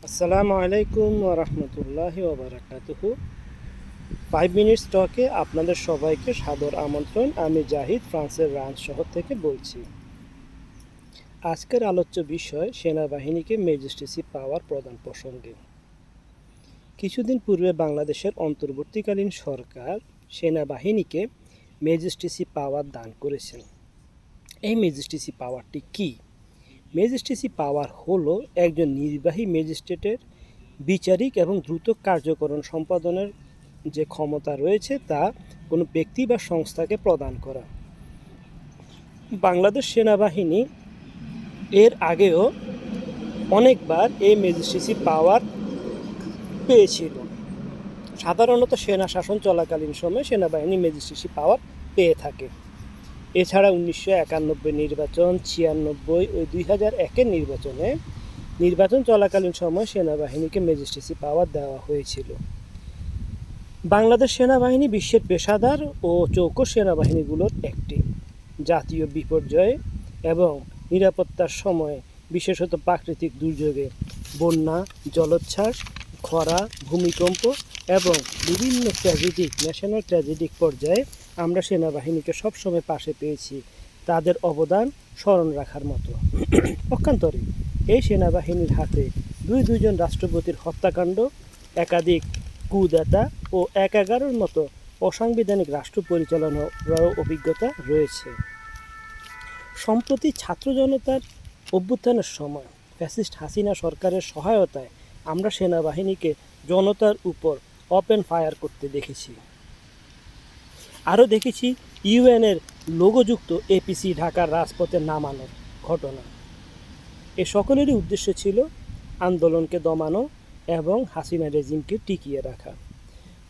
আসসালামু আলাইকুম ওয়া রাহমাতুল্লাহি ওয়া বারাকাতুহু। 5 মিনিটস টকে আপনাদের সবাইকে সাদর আমন্ত্রণ। আমি জাহিদ ফ্রান্সের রাঞ্চ শহর থেকে বলছি। আজকের আলোচ্য বিষয় সেনাবাহিনীকে ম্যাজিস্ট্রেসি পাওয়ার প্রদান প্রসঙ্গে। কিছুদিন পূর্বে বাংলাদেশের অন্তর্বর্তীকালীন সরকার সেনাবাহিনীকে ম্যাজিস্ট্রেসি পাওয়ার দান করেছেন। এই ম্যাজিস্ট্রেসি পাওয়ারটি কী? ম্যাজিস্ট্রেসি পাওয়ার হলো একজন নির্বাহী ম্যাজিস্ট্রেটের বিচারিক এবং দ্রুত কার্যকরণ সম্পাদনের যে ক্ষমতা রয়েছে তা কোনো ব্যক্তি বা সংস্থাকে প্রদান করা। বাংলাদেশ সেনাবাহিনী এর আগেও অনেকবার এই ম্যাজিস্ট্রেসি পাওয়ার পেয়েছিল। সাধারণত সেনা শাসন চলাকালীন সময়ে সেনাবাহিনী ম্যাজিস্ট্রেসি পাওয়ার পেয়ে থাকে। এছাড়া 1991 নির্বাচন, 96 ও 2001-এর নির্বাচন চলাকালীন সময় সেনাবাহিনীকে ম্যাজিস্ট্রেসি পাওয়ার দেওয়া হয়েছিল। বাংলাদেশ সেনাবাহিনী বিশ্বের পেশাদার ও চৌকস সেনাবাহিনীগুলোর একটি। জাতীয় বিপর্যয়ে এবং নিরাপত্তার সময়ে, বিশেষত প্রাকৃতিক দুর্যোগে, বন্যা, জলোচ্ছ্বাস, খরা, ভূমিকম্প এবং বিভিন্ন ন্যাশনাল ট্র্যাজেডিক পর্যায়ে আমরা সেনাবাহিনীকে সবসময় পাশে পেয়েছি। তাদের অবদান স্মরণ রাখার মতো। পক্ষান্তরে এই সেনাবাহিনীর হাতে দুইজন রাষ্ট্রপতির হত্যাকাণ্ড, একাধিক কুদেতা ও 11-র মতো অসাংবিধানিক রাষ্ট্র পরিচালনার অভিজ্ঞতা রয়েছে। সম্প্রতি ছাত্র জনতার অভ্যুত্থানের সময় ফ্যাসিস্ট হাসিনা সরকারের সহায়তায় আমরা সেনাবাহিনীকে জনতার উপর ওপেন ফায়ার করতে দেখেছি। আরও দেখেছি ইউএনের লোগোযুক্ত এপিসি ঢাকার রাজপথে নামানোর ঘটনা। এ সকলেরই উদ্দেশ্য ছিল আন্দোলনকে দমানো এবং হাসিনা রেজিমকে টিকিয়ে রাখা।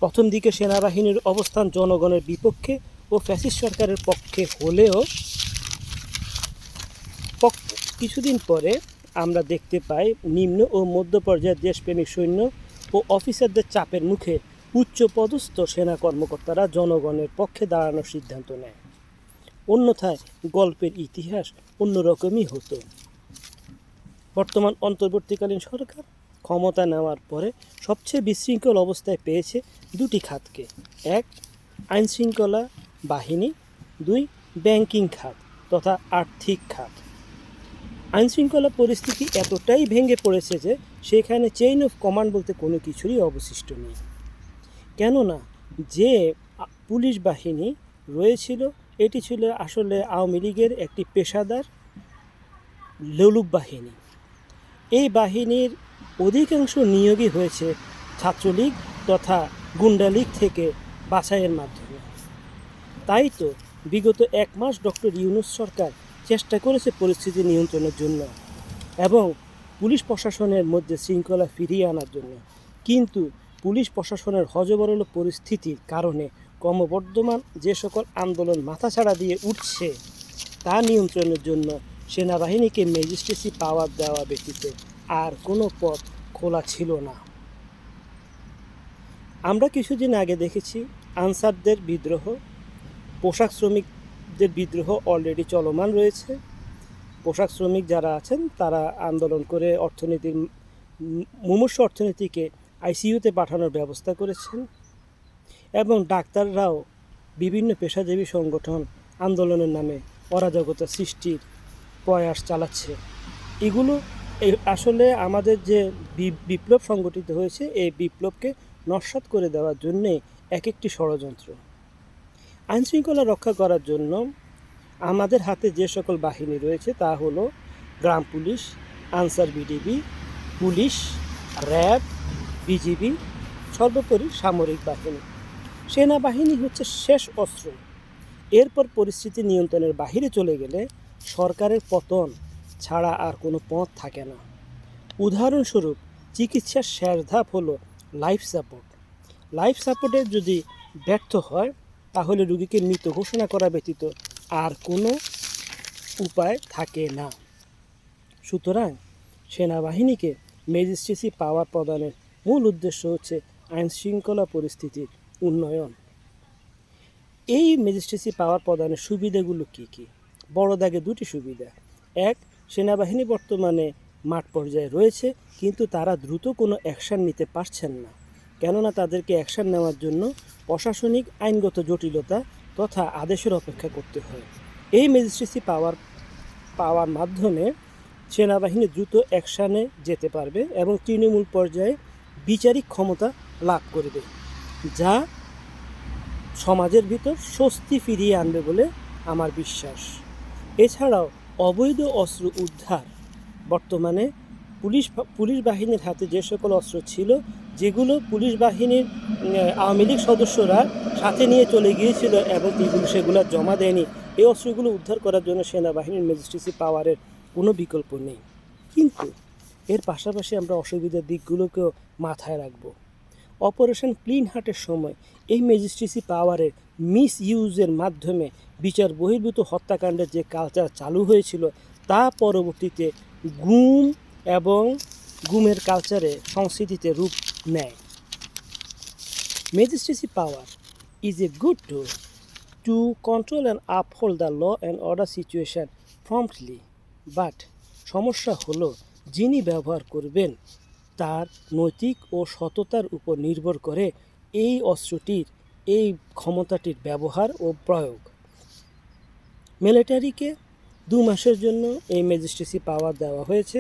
প্রথম দিকে সেনাবাহিনীর অবস্থান জনগণের বিপক্ষে ও ফ্যাসিস্ট সরকারের পক্ষে হলেও কিছুদিন পরে আমরা দেখতে পাই নিম্ন ও মধ্য পর্যায়ের দেশপ্রেমিক সৈন্য ও অফিসারদের চাপের মুখে উচ্চপদস্থ সেনা কর্মকর্তারা জনগণের পক্ষে দাঁড়ানোর সিদ্ধান্ত নেয়। অন্যথায় গল্পের ইতিহাস অন্যরকমই হতো। বর্তমান অন্তর্বর্তীকালীন সরকার ক্ষমতা নেওয়ার পরে সবচেয়ে বিশৃঙ্খল অবস্থায় পেয়েছে দুটি খাতকে। 1. আইনশৃঙ্খলা বাহিনী, 2. ব্যাংকিং খাত তথা আর্থিক খাত। আইনশৃঙ্খলা পরিস্থিতি এতটাই ভেঙে পড়েছে যে সেখানে চেইন অফ কমান্ড বলতে কোনো কিছুরই অবশিষ্ট নেই। কেননা যে পুলিশ বাহিনী রয়েছিল এটি ছিল আসলে আওয়ামী লীগের একটি পেশাদার লোলুপ বাহিনী। এই বাহিনীর অধিকাংশ নিয়োগই হয়েছে ছাত্রলীগ তথা গুন্ডালীগ থেকে বাছাইয়ের মাধ্যমে। তাই তো বিগত 1 মাস ডক্টর ইউনূস সরকার চেষ্টা করেছে পরিস্থিতি নিয়ন্ত্রণের জন্য এবং পুলিশ প্রশাসনের মধ্যে শৃঙ্খলা ফিরিয়ে আনার জন্য, কিন্তু পুলিশ প্রশাসনের হযবরল পরিস্থিতির কারণে ক্রমবর্ধমান যে সকল আন্দোলন মাথাছাড়া দিয়ে উঠছে তা নিয়ন্ত্রণের জন্য সেনাবাহিনীকে ম্যাজিস্ট্রেসি পাওয়ার দেওয়া ব্যতীত আর কোনো পথ খোলা ছিল না। আমরা কিছুদিন আগে দেখেছি আনসারদের বিদ্রোহ, পোশাক শ্রমিকদের বিদ্রোহ অলরেডি চলমান রয়েছে। পোশাক শ্রমিক যারা আছেন তারা আন্দোলন করে মুমূর্ষু অর্থনীতিকে আইসিইউতে পাঠানোর ব্যবস্থা করেছেন এবং ডাক্তাররাও বিভিন্ন পেশাজীবী সংগঠন আন্দোলনের নামে অরাজকতা সৃষ্টির প্রয়াস চালাচ্ছে। এগুলো আসলে আমাদের যে বিপ্লব সংগঠিত হয়েছে এই বিপ্লবকে নস্যাৎ করে দেওয়ার জন্যে একটি ষড়যন্ত্র। আইনশৃঙ্খলা রক্ষা করার জন্য আমাদের হাতে যে সকল বাহিনী রয়েছে তা হলো গ্রাম police, Ansar BDB, police, RAB, BGB, সর্বোপরি সামরিক বাহিনী। সেনাবাহিনী হচ্ছে শেষ অস্ত্র। এরপর পরিস্থিতি নিয়ন্ত্রণের বাহিরে চলে গেলে সরকারের পতন ছাড়া আর কোনো পথ থাকে না। উদাহরণস্বরূপ চিকিৎসার শেষ ধাপ হলো লাইফ সাপোর্ট। লাইফ সাপোর্টের যদি ব্যর্থ হয় তাহলে রোগীকে মৃত ঘোষণা করা ব্যতীত আর কোনো উপায় থাকে না। সুতরাং সেনাবাহিনীকে ম্যাজিস্ট্রেসি পাওয়ার প্রদানের মূল উদ্দেশ্য হচ্ছে আইনশৃঙ্খলা পরিস্থিতির উন্নয়ন। এই ম্যাজিস্ট্রেসি পাওয়ার প্রদানের সুবিধাগুলো কী কী? বড় দাগে দুটি সুবিধা। 1. সেনাবাহিনী বর্তমানে মাঠ পর্যায়ে রয়েছে, কিন্তু তারা দ্রুত কোনো অ্যাকশান নিতে পারছেন না। কেননা তাদেরকে অ্যাকশান নেওয়ার জন্য প্রশাসনিক আইনগত জটিলতা তথা আদেশের অপেক্ষা করতে হয়। এই ম্যাজিস্ট্রেসি পাওয়ার মাধ্যমে সেনাবাহিনী দ্রুত অ্যাকশানে যেতে পারবে এবং তৃণমূল পর্যায়ে বিচারিক ক্ষমতা লাভ করবে, যা সমাজের ভিতর স্বস্তি ফিরিয়ে আনবে বলে আমার বিশ্বাস। এছাড়াও অবৈধ অস্ত্র উদ্ধার, বর্তমানে পুলিশ বাহিনীর হাতে যে সকল অস্ত্র ছিল, যেগুলো পুলিশ বাহিনীর আওয়ামী লীগ সদস্যরা সাথে নিয়ে চলে গিয়েছিল এবং সেগুলো জমা দেয়নি, এই অস্ত্রগুলো উদ্ধার করার জন্য সেনাবাহিনীর ম্যাজিস্ট্রেসি পাওয়ারের কোনো বিকল্প নেই। কিন্তু এর পাশাপাশি আমরা অসুবিধার দিকগুলোকেও মাথায় রাখব। অপারেশন ক্লিন হার্টের সময় এই ম্যাজিস্ট্রেসি পাওয়ারের মিস ইউজের মাধ্যমে বিচার বহির্ভূত হত্যাকাণ্ডের যে কালচার চালু হয়েছিল, তা পরবর্তীতে গুম এবং গুমের কালচারে সংস্কৃতিতে রূপ নেয়। Magistracy power is a good tool to control and uphold the law and order situation promptly, but সমস্যা হলো যিনি ব্যবহার করবেন তার নৈতিক ও সততার উপর নির্ভর করে এই অস্ত্রটির, এই ক্ষমতাটির ব্যবহার ও প্রয়োগ। মিলিটারিকে 2 মাসের জন্য এই ম্যাজিস্ট্রেসি পাওয়ার দেওয়া হয়েছে,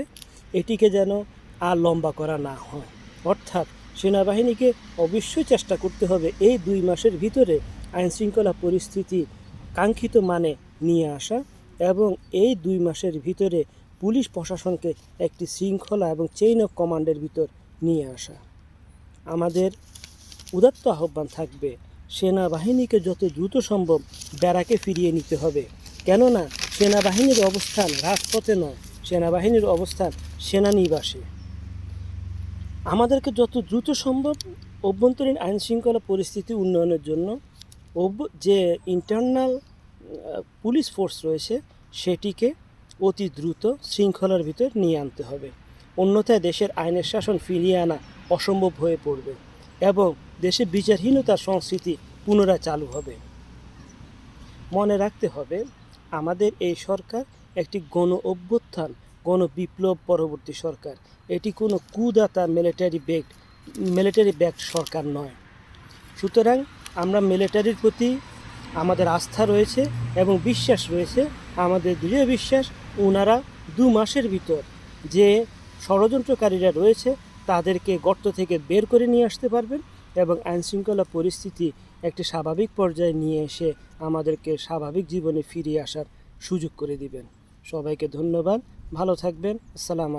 এটিকে যেন আর লম্বা করা না হয়। অর্থাৎ সেনাবাহিনীকে অবশ্যই চেষ্টা করতে হবে এই 2 মাসের ভিতরে আইনশৃঙ্খলা পরিস্থিতি কাঙ্ক্ষিত মানে নিয়ে আসা এবং এই 2 মাসের ভিতরে পুলিশ প্রশাসনকে একটি শৃঙ্খলা এবং চেইন অফ কমান্ডের ভিতর নিয়ে আসা। আমাদের উদাত্ত আহ্বান থাকবে, সেনাবাহিনীকে যত দ্রুত সম্ভব ব্যারাকে ফিরিয়ে নিতে হবে। কেননা সেনাবাহিনীর অবস্থান রাজপথে নয়, সেনাবাহিনীর অবস্থান সেনানিবাসে। আমাদেরকে যত দ্রুত সম্ভব অভ্যন্তরীণ আইনশৃঙ্খলা পরিস্থিতি উন্নয়নের জন্য যে ইন্টারনাল পুলিশ ফোর্স রয়েছে সেটিকে অতি দ্রুত শৃঙ্খলার ভিতর নিয়ে আনতে হবে। অন্যথায় দেশের আইনের শাসন ফিরিয়ে আনা অসম্ভব হয়ে পড়বে এবং দেশে বিচারহীনতার সংস্কৃতি পুনরায় চালু হবে। মনে রাখতে হবে, আমাদের এই সরকার একটি গণ অভ্যুত্থান, গণ বিপ্লব পরবর্তী সরকার। এটি কোনো কুদাতা মিলিটারি ব্যাক্ট সরকার নয়। সুতরাং আমরা মিলিটারির প্রতি আমাদের আস্থা রয়েছে এবং বিশ্বাস রয়েছে, আমাদের দৃঢ় বিশ্বাস ওনারা 2 মাসের ভিতর যে ষড়যন্ত্রকারীরা রয়েছে তাদেরকে গর্ত থেকে বের করে নিয়ে আসতে পারবেন এবং আইনশৃঙ্খলা পরিস্থিতি একটি স্বাভাবিক পর্যায়ে নিয়ে এসে আমাদেরকে স্বাভাবিক জীবনে ফিরিয়ে আসার সুযোগ করে দিবেন। সবাইকে ধন্যবাদ, ভালো থাকবেন। আসসালামু আলাইকুম।